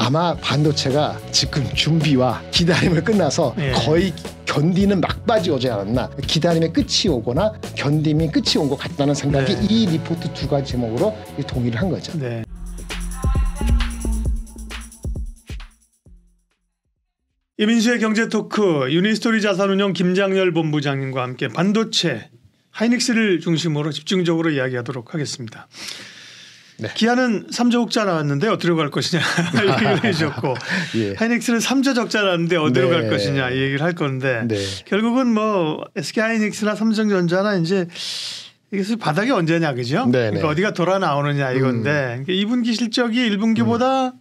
아마 반도체가 지금 준비와 기다림을 끝나서 예. 거의 견디는 막바지 오지 않았나, 기다림의 끝이 오거나 견딤이 끝이 온 것 같다는 생각이 네. 이 리포트 두 가지 제목으로 동의를 한 거죠. 네. 이민수의 경제토크, 유니스토리 자산운용 김장렬 본부장님과 함께 반도체 하이닉스를 중심으로 집중적으로 이야기하도록 하겠습니다. 네. 기아는 3조 흑자 나왔는데 어디로 갈 것이냐 얘기를 해주셨고 예. 하이닉스는 3조 적자 나왔는데 어디로 네. 갈 것이냐 이 얘기를 할 건데 네. 결국은 뭐 SK 하이닉스나 삼성전자나 이제 이게 바닥이 언제냐 그죠? 네, 그러니까 네. 어디가 돌아 나오느냐 이건데 그러니까 2분기 실적이 1분기보다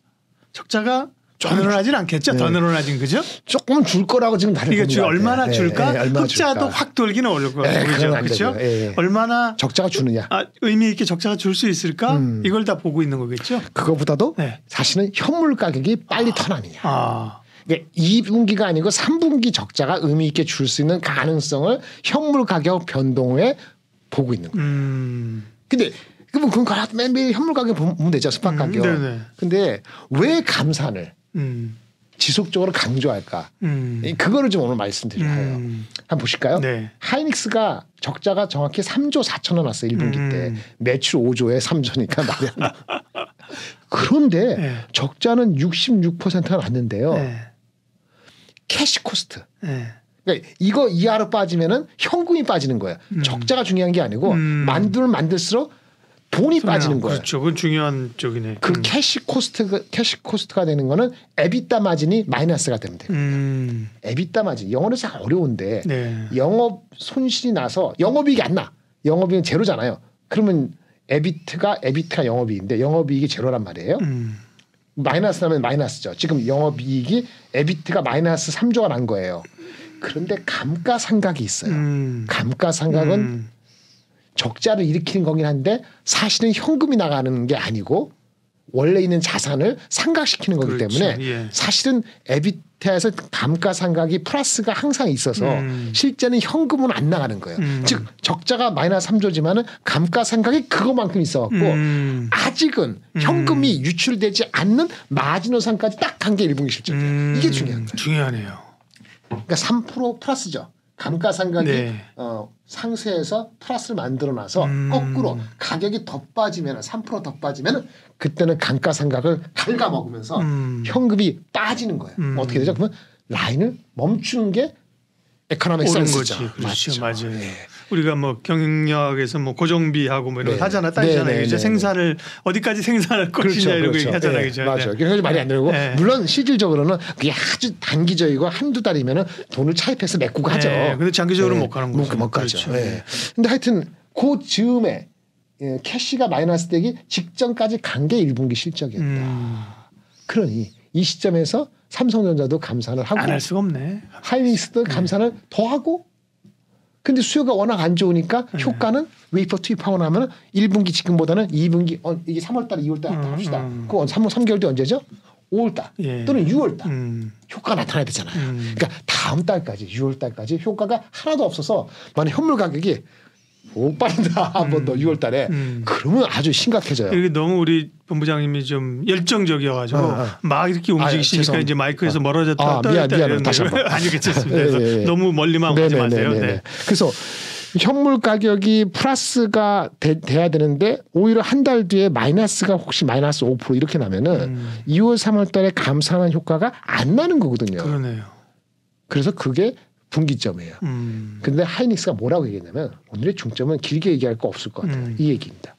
적자가 더 늘어나진 않겠죠? 네. 더 늘어나진 그죠? 조금은 줄 거라고 지금 다들 이게 얼마나 줄까? 얼마나 흑자도 줄까? 확 돌기는 어려울 거예요. 그건 그죠? 안 그렇죠? 되죠. 예. 얼마나 적자가 주느냐. 의미 있게 적자가 줄 수 있을까? 이걸 다 보고 있는 거겠죠? 그거보다도 네. 사실은 현물 가격이 빨리 턴하느냐. 아. 그러니까 2분기가 아니고 3분기 적자가 의미 있게 줄 수 있는 가능성을 현물 가격 변동에 보고 있는 거예요. 근데 그러면 그건 매일 현물 가격 보면 되죠. 스팟 가격. 네네. 근데 왜 감산을 음. 지속적으로 강조할까? 그거를 좀 오늘 말씀드려야 해요. 한번 보실까요? 네. 하이닉스가 적자가 정확히 3조 4천원 났어요. 1분기 때. 매출 5조에 3조니까 말이 안 나. 그런데 네. 적자는 66%가 났는데요. 네. 캐시 코스트. 네. 그러니까 이거 이하로 빠지면은 현금이 빠지는 거예요. 적자가 중요한 게 아니고 만들면 만들수록 돈이 빠지는 거예요. 그렇죠. 그건 중요한 쪽이네. 그 캐시 코스트가 되는 거는 에비타 마진이 마이너스가 되면 돼요. 에비타 마진 영어로 참 어려운데 네. 영업 손실이 나서 영업이익이 안 나. 영업이익은 제로잖아요. 그러면 에비트가 영업이익인데 영업이익이 제로란 말이에요. 마이너스 나면 마이너스죠. 지금 영업이익이 에비트가 마이너스 3조가 난 거예요. 그런데 감가상각이 있어요. 감가상각은 적자를 일으키는 거긴 한데 사실은 현금이 나가는 게 아니고 원래 있는 자산을 상각시키는 거기 그렇죠. 때문에 예. 사실은 에비타에서 감가상각이 플러스가 항상 있어서 실제는 현금은 안 나가는 거예요. 즉 적자가 마이너스 3조지만은 감가상각이 그거만큼 있어갖고 아직은 현금이 유출되지 않는 마지노선까지 딱 간 게 1분기 실적이에요. 이게 중요한 거예요. 중요하네요. 그러니까 3% 플러스죠. 감가상각이 네. 상세해서 플러스를 만들어놔서 거꾸로 가격이 더 빠지면 3% 더 빠지면 그때는 감가상각을 갉아먹으면서 현금이 빠지는 거예요. 어떻게 되죠? 그러면 라인을 멈추는 게 에코노믹 옳은 센스죠. 거지. 그렇죠. 맞죠. 맞아요. 네. 우리가 뭐 경영학에서 뭐 고정비하고 뭐 이런 네. 거 하잖아. 따지잖아요. 네, 네, 이제 네, 생산을 어디까지 생산할 것이냐 이런 거 얘기하잖아요. 네, 그죠? 맞아요. 네. 그래서 말이 안 되고 네. 물론 실질적으로는 그게 아주 단기적이고 한두 달이면 돈을 차입해서 메꾸고 하죠. 근데 장기적으로 못 가는 거죠. 못 가죠. 그렇죠. 네. 근데 하여튼 그 즈음에 캐시가 마이너스 되기 직전까지 간 게 1분기 실적이었다. 그러니 이 시점에서 삼성전자도 감산을 하고 안 할 수가 없네. 하이닉스도 감산을 더 하고 근데 수요가 워낙 안 좋으니까 효과는 웨이퍼 투입하고 나면 1분기 지금보다는 2분기 이게 3월달 2월달 합시다. 그 3개월 뒤 언제죠? 5월달 예. 또는 6월달 효과가 나타나야 되잖아요. 그러니까 다음 달까지 6월달까지 효과가 하나도 없어서 만약 현물 가격이 못 빠진다 한 번 더 6월달에 그러면 아주 심각해져요. 이게 너무 우리 본부장님이 좀 열정적이어가지고 막 이렇게 움직이시니까 이제 마이크에서 멀어졌다 미안 다시 한번 아니 괜찮습니다. 예. 너무 멀리만 오지 마세요. 네. 그래서 현물 가격이 플러스가 돼야 되는데 오히려 한 달 뒤에 마이너스가 혹시 마이너스 5% 이렇게 나면은 2월 3월달에 감산한 효과가 안 나는 거거든요. 그러네요. 그래서 그게 분기점이에요. 근데 하이닉스가 뭐라고 얘기했냐면 오늘의 중점은 길게 얘기할 거 없을 것 같아요. 이 얘기입니다.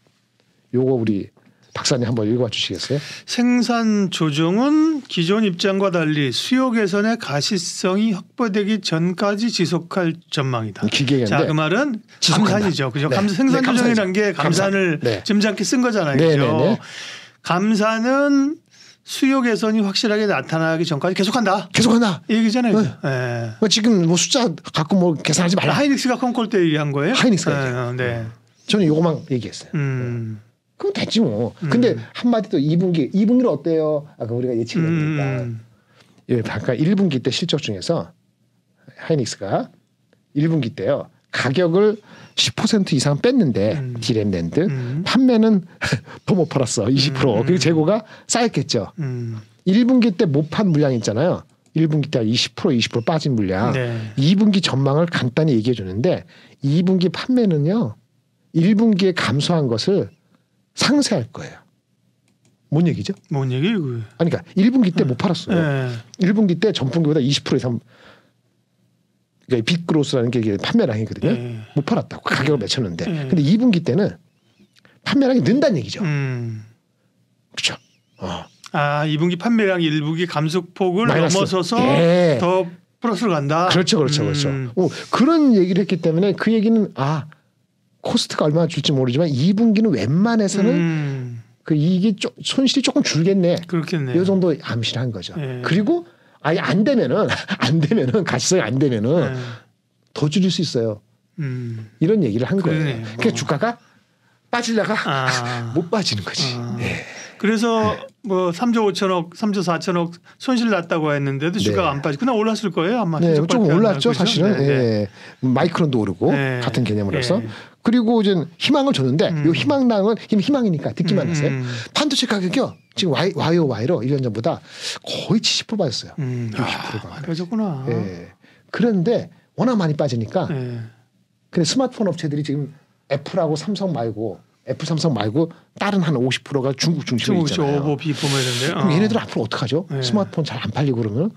요거 우리 박사님 한번 읽어 주시겠어요? 생산 조정은 기존 입장과 달리 수요 개선의 가시성이 확보되기 전까지 지속할 전망이다. 길게 얘기하는데 자, 그 말은 지속한다. 감산이죠. 그죠? 네. 생산 네, 조정이라는 게 감산을 네. 점잖게 쓴 거잖아요. 네, 그죠? 네, 네. 감산은 수요 개선이 확실하게 나타나기 전까지 계속한다. 계속한다. 이 얘기잖아요. 네. 네. 지금 뭐 숫자 갖고 뭐 계산하지 말라. 하이닉스가 콩콜 때 얘기한 거예요? 하이닉스가 네. 저는 요거만 얘기했어요. 그럼 됐지 뭐. 근데 한마디 또 2분기는 어때요? 아까 우리가 예측을 했으니까. 예, 아까 1분기 때 실적 중에서 하이닉스가 1분기 때요. 가격을 10% 이상 뺐는데 디램 랜드 판매는 더 못 팔았어. 20%. 그리고 재고가 쌓였겠죠. 1분기 때 못 판 물량 있잖아요. 1분기 때 20% 빠진 물량. 네. 2분기 전망을 간단히 얘기해 주는데 2분기 판매는요. 1분기에 감소한 것을 상쇄할 거예요. 뭔 얘기죠? 뭔 얘기예요? 아니 그러니까 1분기 때 못 팔았어요. 네. 1분기 때 전분기보다 20% 이상 그러니까 빅그로스라는 게 판매량이거든요. 네. 못 팔았다고 가격을 맺혔는데. 네. 근데 2분기 때는 판매량이 는다는 얘기죠. 그렇죠. 2분기 판매량 1분기 감소폭을 마이너스. 넘어서서 예. 더 플러스로 간다. 그렇죠. 그런 얘기를 했기 때문에 그 얘기는 코스트가 얼마나 줄지 모르지만 2분기는 웬만해서는 그 이익이 손실이 조금 줄겠네. 그렇겠네요. 이 정도 암시를 한 거죠. 예. 그리고 아예 안 되면은 가시성이 안 되면은 더 줄일 수 있어요. 이런 얘기를 한 거예요. 그러네요. 그러니까 주가가 빠지려가 못 빠지는 거지. 예. 그래서 뭐 3조 5천억, 3조 4천억 손실 났다고 했는데도 주가가 안 빠지고 그냥 올랐을 거예요 아마. 네, 좀 올랐죠 사실은. 네. 예. 마이크론도 오르고 네. 같은 개념으로서. 그리고 이제 희망을 줬는데 이 희망랑은 희망이니까 듣기만 하세요. 반도체 가격이요. 지금 YOY로 1년 전보다 거의 70% 빠졌어요. 60%가. 많이 빠졌구나. 예. 그런데 워낙 많이 빠지니까 네. 근데 스마트폰 업체들이 지금 애플하고 삼성 말고 다른 한 50%가 중국 중심으로 있잖아요. 오버 비포 이런데. 그럼 얘네들 앞으로 어떡하죠? 네. 스마트폰 잘 안 팔리고 그러면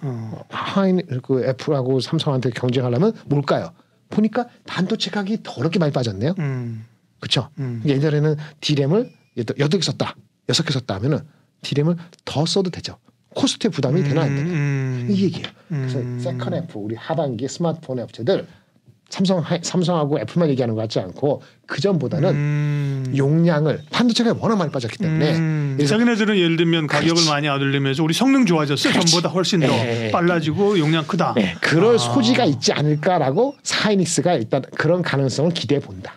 그 애플하고 삼성한테 경쟁하려면 뭘까요? 보니까 반도체 가격이 더럽게 많이 빠졌네요. 그렇죠? 예전에는 D램을 8개 썼다, 6개 썼다 하면은 D램을 더 써도 되죠. 코스트에 부담이 되나 안 되나 이 얘기예요. 그래서 세컨 F 우리 하반기 스마트폰 업체들 삼성하고 애플만 얘기하는 것 같지 않고 그 전보다는 용량을 반도체가 워낙 많이 빠졌기 때문에 자기네들은 예를 들면 가격을 많이 얻으려면서 우리 성능 좋아졌어요. 전보다 훨씬 더 빨라지고 용량 크다. 그럴 소지가 있지 않을까라고 사이닉스가 일단 그런 가능성을 기대해 본다.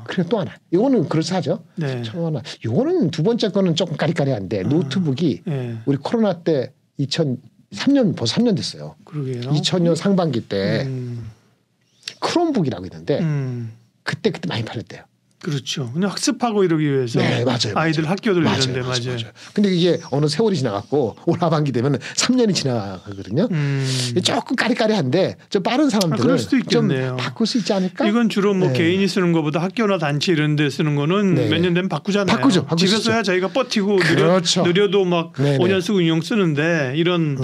그리고 또 하나 이거는 그럴싸하죠. 네. 또 하나 이거는 두 번째 거는 조금 까리까리한데 노트북이 우리 코로나 때 2003년 벌써 3년 됐어요. 그러게요. 2000년 상반기 때 크롬북이라고 있는데 그때 많이 팔렸대요. 그렇죠. 그냥 학습하고 이러기 위해서 네, 맞아요. 아이들 학교들 이런데 맞아요. 맞아요. 근데 이게 어느 세월이 지나갔고 올 하반기 되면 3년이 지나가거든요. 조금 까리까리한데 좀 빠른 사람들은 그럴 수도 좀 있겠네요. 바꿀 수 있지 않을까? 이건 주로 뭐 개인이 쓰는 것보다 학교나 단체 이런 데 쓰는 거는 몇 년 되면 바꾸잖아요. 바꾸죠. 집에서야 자기가 버티고 그렇죠. 느려도 막 5년 쓰고 6년 쓰는데 이런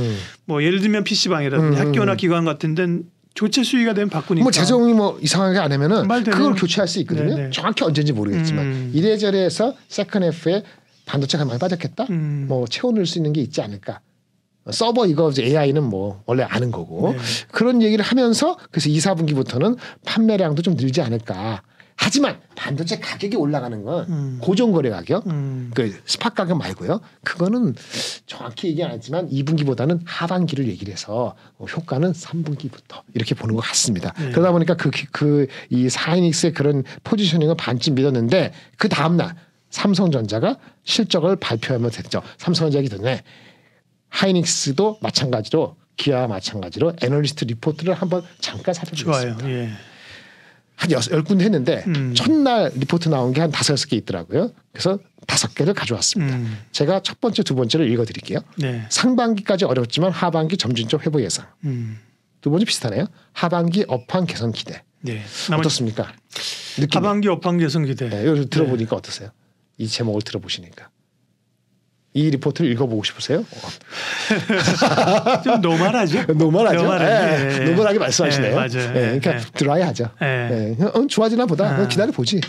뭐 예를 들면 PC방이라든지 학교나 기관 같은 데는 교체 수위가 되면 바꾸니까. 뭐 재정이 뭐 이상하게 안 하면은 그걸 교체할 수 있거든요. 네네. 정확히 언제인지 모르겠지만 이래저래해서 세컨 F에 반도체가 많이 빠졌겠다. 뭐 채워 넣을 수 있는 게 있지 않을까. 서버 이거 이제 AI는 뭐 원래 아는 거고 그런 얘기를 하면서 그래서 2, 4분기부터는 판매량도 좀 늘지 않을까. 하지만 반도체 가격이 올라가는 건 고정거래 가격, 그 스팟 가격 말고요. 그거는 정확히 얘기 안 했지만 2분기보다는 하반기를 얘기를 해서 효과는 3분기부터 이렇게 보는 것 같습니다. 그러다 보니까 이 사이닉스의 그런 포지셔닝을 반쯤 믿었는데 그 다음 날 삼성전자가 실적을 발표하면 됐죠. 삼성전자기 전에 하이닉스도 마찬가지로 기아와 마찬가지로 애널리스트 리포트를 한번 잠깐 살펴보겠습니다. 좋아요. 예. 한 10군데 했는데 첫날 리포트 나온 게 한 5개 있더라고요. 그래서 5개를 가져왔습니다. 제가 첫 번째, 두 번째를 읽어드릴게요. 네. 상반기까지 어렵지만 하반기 점진적 회복 예상. 두 번째 비슷하네요. 하반기 업황 개선 기대. 네. 어떻습니까? 느낌이. 하반기 업황 개선 기대. 네, 이걸 들어보니까 어떠세요? 이 제목을 들어보시니까. 이 리포트를 읽어보고 싶으세요? 좀 노멀하죠. 노멀하죠. 노멀하게, 노멀하게 말씀하시네요. 맞아요. 그러니까 드라이하죠. 좋아지나 보다. 기다려 보지.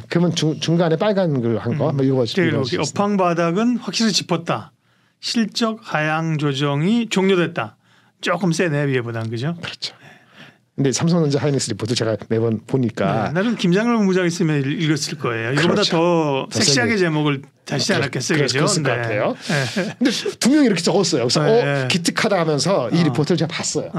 그러면 중간에 빨간 걸 한 거 한번 읽어보시죠. 업황 바닥은 확실히 짚었다. 실적 하향 조정이 종료됐다. 조금 세네 위에보단 그죠? 그렇죠. 근데 삼성전자 하이닉스 리포트 제가 매번 보니까 나는 김장렬 본부장 있으면 읽었을 거예요. 이거보다 그렇죠. 더 섹시하게 제목을 다시 않았겠어요, 그죠? 그랬을 것 같아요. 근데 두 명이 이렇게 적었어요. 그래서 기특하다 하면서 이 리포트를 제가 봤어요.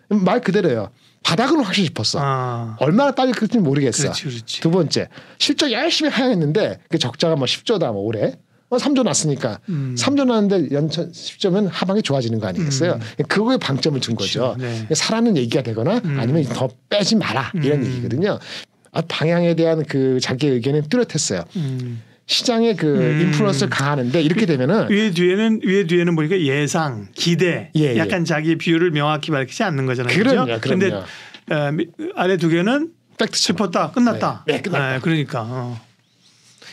말 그대로예요. 바닥은 확실히 짚었어. 얼마나 빨리 그럴지 모르겠어. 그렇지. 두 번째 실적 열심히 하향했는데 그 적자가 뭐 10조다 뭐 올해. 3조 났으니까 3조 났는데 연천 10조면 하반기 좋아지는 거 아니겠어요? 그거에 방점을 준 거죠. 네. 사라는 얘기가 되거나 아니면 더 빼지 마라 이런 얘기거든요. 방향에 대한 그 자기 의견은 뚜렷했어요. 시장의 그 인플루언스를 강하는데 이렇게 되면은 위에 뒤에는 보니까 예상, 기대, 예, 약간 자기의 비율을 명확히 밝히지 않는 거잖아요. 그럼요. 그런데 아래 두 개는 팩트 짚었다, 끝났다. 네, 끝났다. 그러니까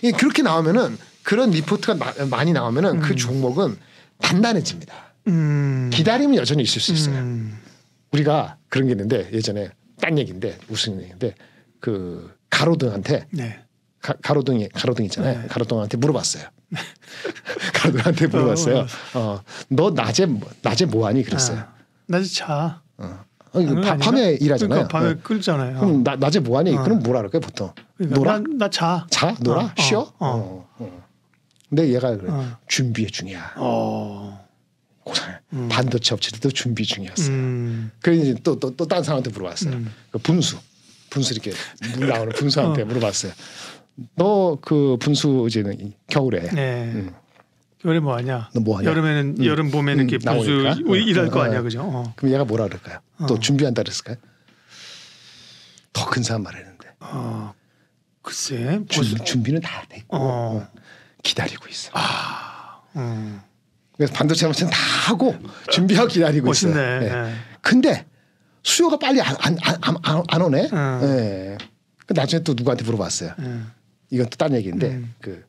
예, 그렇게 나오면은 그런 리포트가 많이 나오면은 그 종목은 단단해집니다. 기다림은 여전히 있을 수 있어요. 우리가 그런 게 있는데 예전에 딴 얘기인데 무슨 얘기인데 그 가로등한테 네. 가로등 있잖아요. 네. 가로등한테 물어봤어요. 가로등한테 물어봤어요. 너 낮에 뭐하니 그랬어요. 낮에 자. 밤에 일하잖아요. 그러니까 밤에 끌잖아요. 그럼 낮에 뭐하니? 그럼 뭐라 그럴까요 보통? 그러니까 놀아? 나 자. 자? 놀아? 쉬어? 근데 얘가 그래. 준비 중이야. 반도체 업체들도 준비 중이었어요. 그래서 또 다른 사람한테 물어봤어요. 그 분수 이렇게 물 나오는 분수한테 물어봤어요. 너 그 분수 이제는 겨울에 겨울에 뭐 하냐? 너 뭐 하냐? 여름에는 여름 봄에는 이렇게 분수 일할 거 아니야, 그죠? 그럼 얘가 뭐라 그럴까요? 또 준비한다 그랬을까요? 더 큰 사람 말했는데. 글쎄. 준비는 다 됐고 기다리고 있어. 그래서 반도체 업체는 다 하고 준비하고 기다리고 멋있네. 있어요. 네. 근데 수요가 빨리 안 오네. 네. 그 나중에 또 누구한테 물어봤어요. 이건 또 딴 얘기인데 그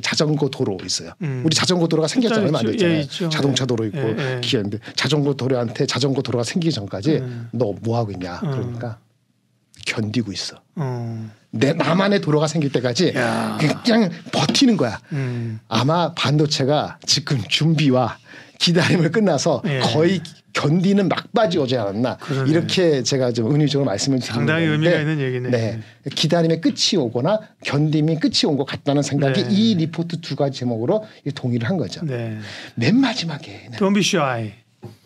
자전거 도로 있어요. 우리 자전거 도로가 생겼지 얼마 안 됐잖아요. 자동차 도로 있고 기어인데 자전거 도로가 생기기 전까지 너 뭐 하고 있냐? 그러니까 견디고 있어. 나만의 도로가 생길 때까지 그냥 버티는 거야. 아마 반도체가 지금 준비와 기다림을 끝나서 거의 견디는 막바지 오지 않았나. 그러네. 이렇게 제가 좀 은유적으로 말씀을 드리는 상당히 건데 의미가 있는 얘기네. 네. 기다림의 끝이 오거나 견딤이 끝이 온 것 같다는 생각이 이 리포트 두 가지 제목으로 동의를 한 거죠. 맨 마지막에 Don't be shy.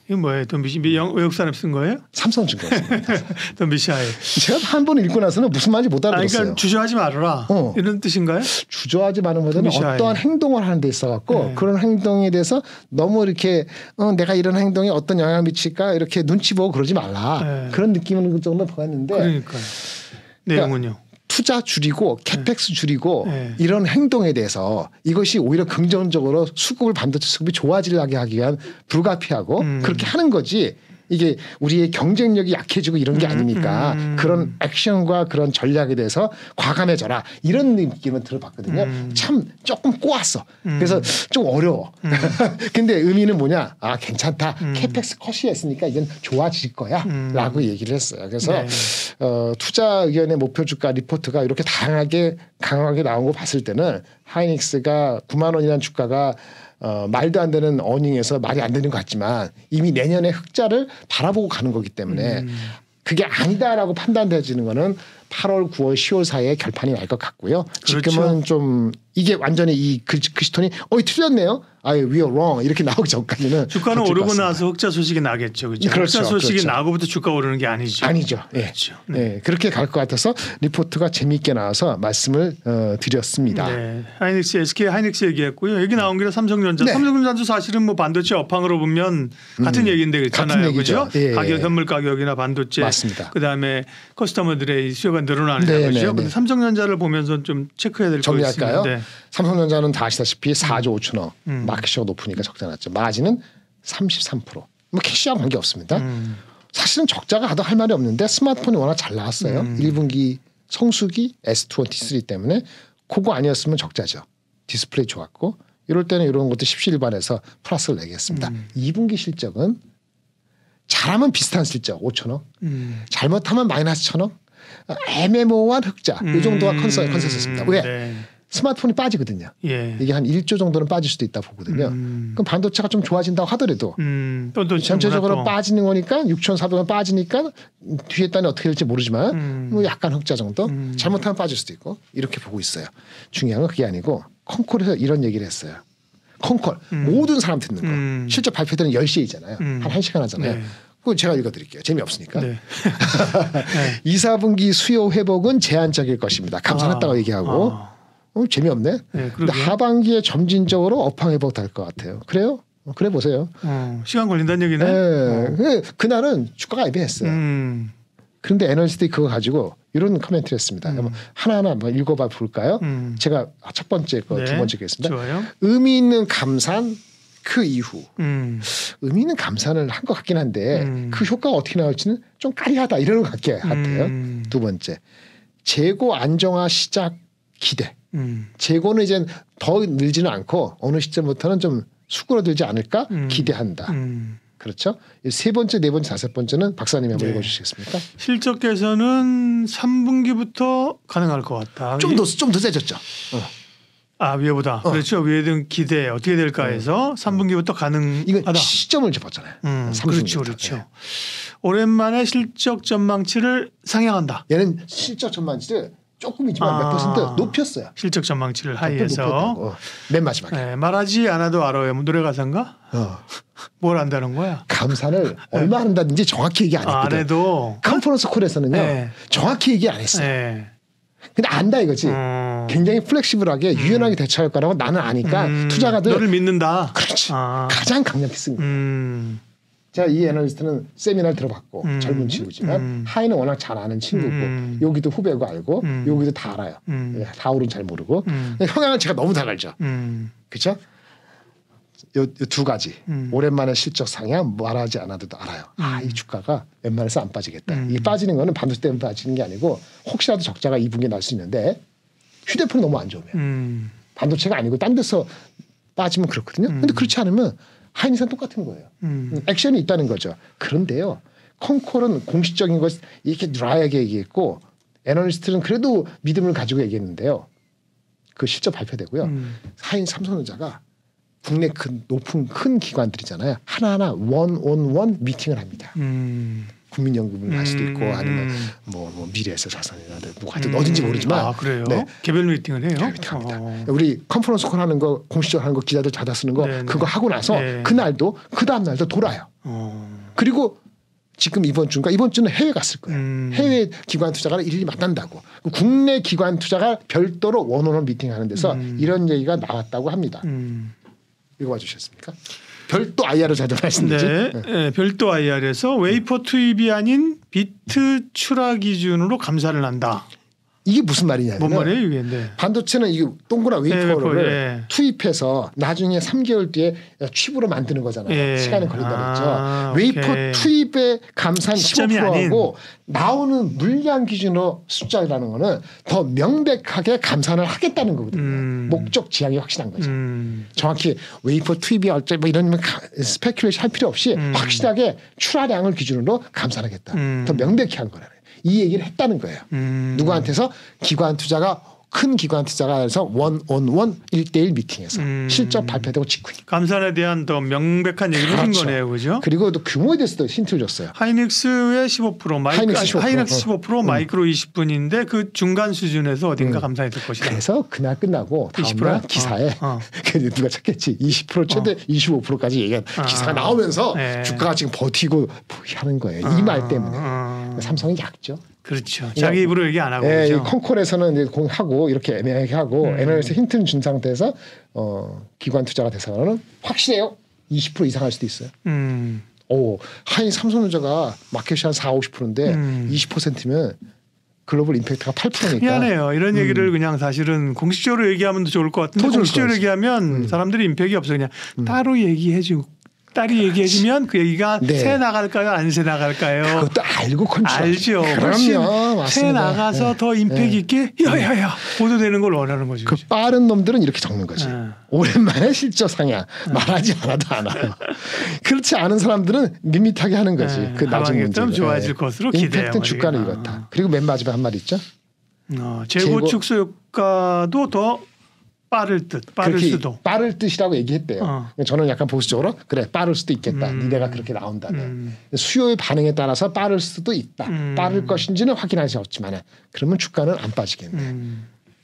이건 뭐예요? Don't be shy. 외국 사람 쓴 거예요? 삼성증권입니다. Don't be shy. 제가 한 번 읽고 나서는 무슨 말인지 못 알아들었어요. 그러니까 주저하지 말아라. 이런 뜻인가요? 주저하지 말은 것은 어떠한 행동을 하는 데 있어 갖고 그런 행동에 대해서 너무 이렇게 내가 이런 행동에 어떤 영향을 미칠까 이렇게 눈치 보고 그러지 말라. 그런 느낌은 정도 보였는데. 그러니까요. 내용은요. 그러니까 투자 줄이고 캐펙스 줄이고 이런 행동에 대해서 이것이 오히려 긍정적으로 반도체 수급이 좋아지게 하기 위한 불가피하고 그렇게 하는 거지. 이게 우리의 경쟁력이 약해지고 이런 게 아니니까 그런 액션과 그런 전략에 대해서 과감해져라 이런 느낌을 들어봤거든요. 참 조금 꼬았어. 그래서 좀 어려워. 근데 의미는 뭐냐? 괜찮다. 캐펙스 컷이 했으니까 이젠 좋아질 거야 라고 얘기를 했어요. 그래서 투자 의견의 목표 주가 리포트가 이렇게 강하게 나온 거 봤을 때는 하이닉스가 9만 원이라는 주가가 말도 안 되는 어닝에서 말이 안 되는 것 같지만 이미 내년에 흑자를 바라보고 가는 거기 때문에 그게 아니다라고 판단되어지는 거는 8월, 9월, 10월 사이에 결판이 날 것 같고요. 지금은 그렇죠. 좀 이게 완전히 이 글씨톤이 틀렸네요. we are wrong 이렇게 나오기 전까지는 주가는 오르고 나서 흑자 소식이 나겠죠. 그렇죠? 흑자 소식이 나고부터 주가 오르는 게 아니죠. 아니죠. 그렇죠. 그렇게 갈 것 같아서 리포트가 재미있게 나와서 말씀을 드렸습니다. 하이닉스, SK 하이닉스 얘기했고요. 여기 나온 게 삼성전자. 삼성전자도 사실은 뭐 반도체 업황으로 보면 같은 얘기인데 그렇잖아요. 그렇죠? 가격, 현물 가격이나 반도체. 맞습니다. 그다음에 커스터머들의 수요가 늘어나는 거죠. 근데 삼성전자를 보면서 좀 체크해야 될 거 있습니다. 정리할까요? 삼성전자는 다 아시다시피 4조 5천억 마켓시가 높으니까 적자 났죠. 마진은 33%. 뭐 캐시와 관계 없습니다. 사실은 적자가 하도 할 말이 없는데 스마트폰이 워낙 잘 나왔어요. 1분기 성수기 S2와 D3 때문에 그거 아니었으면 적자죠. 디스플레이 좋았고 이럴 때는 이런 것도 십시일반해서 플러스를 내겠습니다. 2분기 실적은 잘하면 비슷한 실적 5천억 잘못하면 마이너스 1천억 애매모호한 흑자 이 정도가 컨센서스입니다. 왜? 스마트폰이 빠지거든요. 이게 한 1조 정도는 빠질 수도 있다 보거든요. 그럼 반도체가 좀 좋아진다고 하더라도 전체적으로 빠지는 거니까 6,400원 빠지니까 뒤에 단이 어떻게 될지 모르지만 뭐 약간 흑자 정도 잘못하면 빠질 수도 있고 이렇게 보고 있어요. 중요한 건 그게 아니고 콩콜에서 이런 얘기를 했어요. 콩콜 모든 사람 듣는 거 실적 발표 때는 10시이잖아요. 한 1시간 하잖아요. 그거 제가 읽어드릴게요. 재미없으니까. 2, 4분기 수요 회복은 제한적일 것입니다. 감산했다고 얘기하고 재미없네. 근데 하반기에 점진적으로 업황 회복될 것 같아요. 그래요? 그래 보세요. 시간 걸린다는 얘기네. 그날은 주가가 애매했어요. 그런데 애널리스트들이 그거 가지고 이런 코멘트를 했습니다. 하나하나 한번 읽어봐 볼까요? 제가 첫 번째 거, 네. 두 번째 겠습니다. 좋아요. 의미 있는 감산 그 이후 의미 있는 감산을 한 것 같긴 한데 그 효과가 어떻게 나올지는 좀 까리하다 이러는 것 같아요. 두 번째 재고 안정화 시작 기대. 재고는 이제 더 늘지는 않고 어느 시점부터는 좀 수그러들지 않을까 기대한다. 그렇죠. 세 번째, 네 번째, 다섯 번째는 박사님이 한번 읽어주시겠습니까? 실적 개선은 3분기부터 가능할 것 같다. 좀 더 세졌죠. 위에보다. 그렇죠. 위에 등 기대 어떻게 될까 해서 3분기부터 가능하다. 이건 시점을 잡았잖아요. 그렇죠. 오랜만에 실적 전망치를 상향한다. 얘는 실적 전망치를 조금이지만 몇 퍼센트 높였어요. 실적 전망치를 하이에서. 맨 마지막에. 말하지 않아도 알아요. 노래 가사인가? 뭘 안다는 거야? 감산을 얼마 한다든지 정확히 얘기 안 했거든. 안 해도. 컨퍼런스 콜에서는요. 정확히 얘기 안 했어요. 근데 안다 이거지. 굉장히 플렉시블하게 유연하게 대처할 거라고 나는 아니까 투자가들 너를 믿는다. 그렇지. 가장 강력했습니다. 제가 이 애널리스트는 세미나를 들어봤고 젊은 친구지만 하이는 워낙 잘 아는 친구고 여기도 후배고 알고 여기도 다 알아요. 다울은 잘 모르고 형향은 제가 너무 잘 알죠. 그렇죠? 요 두 가지 오랜만에 실적 상향 말하지 않아도 알아요. 이 주가가 웬만해서 안 빠지겠다. 이 빠지는 거는 반도체 때문에 빠지는 게 아니고 혹시라도 적자가 2분기에 날 수 있는데 휴대폰이 너무 안 좋으면 반도체가 아니고 딴 데서 빠지면 그렇거든요. 근데 그렇지 않으면 하이닉스는 똑같은 거예요. 액션이 있다는 거죠. 그런데요. 콩콜은 공식적인 것 이렇게 드라이하게 얘기했고 애널리스트는 그래도 믿음을 가지고 얘기했는데요. 그 실적 발표되고요. 하인 삼성전자가 국내 높은 큰 기관들이잖아요. 하나하나 원온원 미팅을 합니다. 국민연금을 할 수도 있고 아니면 뭐 미래에서 자산이나 뭐가 어딘지 모르지만 그래요? 네. 개별 미팅을 해요? 개별 미팅합니다. 우리 컨퍼런스 콜 하는 거 공식적으로 하는 거 기자들 받아 쓰는 거 그거 하고 나서 그날도 그 다음 날도 돌아요. 그리고 지금 이번 주는 해외 갔을 거예요. 해외 기관 투자가를 일일이 만난다고. 국내 기관 투자가 별도로 원온원 미팅하는 데서 이런 얘기가 나왔다고 합니다. 읽어봐 주셨습니까? 별도 IR을 자주 말씀드리지. 네, 별도 IR에서 웨이퍼 투입이 아닌 비트 출하 기준으로 감사를 한다. 이게 무슨 말이냐면 뭔 말이에요 이게? 네. 반도체는 이 동그란 웨이퍼를 투입해서 나중에 3개월 뒤에 칩으로 만드는 거잖아요. 시간이 걸린다 그랬죠. 웨이퍼 투입의 감산 15%하고 나오는 물량 기준으로 숫자라는 거는 더 명백하게 감산을 하겠다는 거거든요. 목적 지향이 확실한 거죠. 정확히 웨이퍼 투입이 어째 뭐 이런 스페큘레이션 할 필요 없이 확실하게 출하량을 기준으로 감산하겠다. 더 명백히 한 거라요. 이 얘기를 했다는 거예요. 누구한테서 기관 투자가 큰 기관 투자가 해서 원온원 1대1 미팅에서 실적 발표되고 직후에 감산에 대한 더 명백한 얘기를 하신 거네요, 그죠? 그리고 또 규모에 대해서도 힌트를 줬어요. 하이닉스의 15%, 하이닉스 15%, 마이크로 20분인데 그 중간 수준에서 어딘가 감산이 될 것이다. 그래서 그날 끝나고 다음날 기사에 누가 찾겠지 20% 최대 25%까지 얘기한 기사가 나오면서 주가가 지금 버티고 하는 거예요. 이 말 때문에 삼성이 약죠. 그렇죠. 자기 입으로 얘기 안 하고. 이 콩콜에서는 이제 하고 이렇게 애매하게 하고 애널리스트 힌트는 준 상태에서 기관 투자가 돼서는 확실해요. 20% 이상 할 수도 있어요. 하인 삼성전자가 마켓이 한 4~50%인데 20%면 글로벌 임팩트가 8%니까. 미안해요. 이런 얘기를 그냥 사실은 공식적으로 얘기하면 더 좋을 것 같은데 공식적으로 얘기하면 사람들이 임팩이 없어 그냥 따로 얘기해주고. 딸이 얘기해주면 그 얘기가 새 나갈까요? 안 새 나갈까요? 그것도 알고 컨트롤. 알죠. 그럼요. 새 나가서 더 임팩 있게 야야야 보도되는 걸 원하는 거죠. 그 빠른 놈들은 이렇게 적는 거지. 오랜만에 실적 상향 말하지 않아도 알아요. 그렇지 않은 사람들은 밋밋하게 하는 거지. 그 나중 문제. 좋아질 것으로 기대해요. 임팩트는 주가는 이렇다. 그리고 맨 마지막 한 말 있죠. 재고 축소 효과도 더 빠를 수도. 빠를 뜻이라고 얘기했대요. 저는 약간 보수적으로 그래 빠를 수도 있겠다. 니네가 그렇게 나온다면. 수요의 반응에 따라서 빠를 수도 있다. 빠를 것인지는 확인할 수 없지만 그러면 주가는 안 빠지겠네.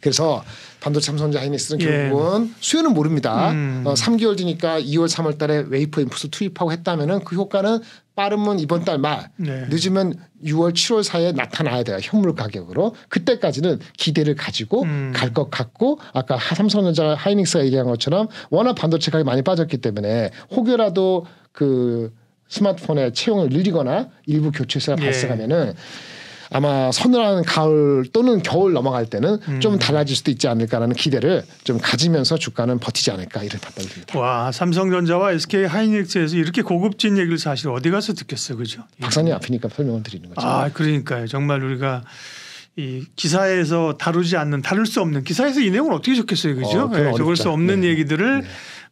그래서 반도체 삼성전자 하이닉스는 결국은 수요는 모릅니다. 3개월 뒤니까 2월 3월 달에 웨이퍼 인풋을 투입하고 했다면 그 효과는 빠르면 이번 달 말 늦으면 6월 7월 사이에 나타나야 돼요. 현물 가격으로. 그때까지는 기대를 가지고 갈 것 같고 아까 삼성전자 하이닉스가 얘기한 것처럼 워낙 반도체 가격이 많이 빠졌기 때문에 혹여라도 그 스마트폰의 채용을 늘리거나 일부 교체세가 발생하면은 아마 서늘한 가을 또는 겨울 넘어갈 때는 좀 달라질 수도 있지 않을까라는 기대를 좀 가지면서 주가는 버티지 않을까 이런 판단이 듭니다. 와, 삼성전자와 SK 하이닉스에서 이렇게 고급진 얘기를 사실 어디 가서 듣겠어요, 그죠? 박사님 앞이니까 설명을 드리는 거죠. 아, 그러니까요. 정말 우리가 이 기사에서 다룰 수 없는 기사에서 이 내용을 어떻게 적겠어요, 그죠? 네, 적을 수 없는 얘기들을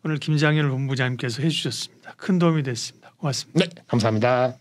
오늘 김장일 본부장님께서 해주셨습니다. 큰 도움이 됐습니다. 고맙습니다. 네, 감사합니다.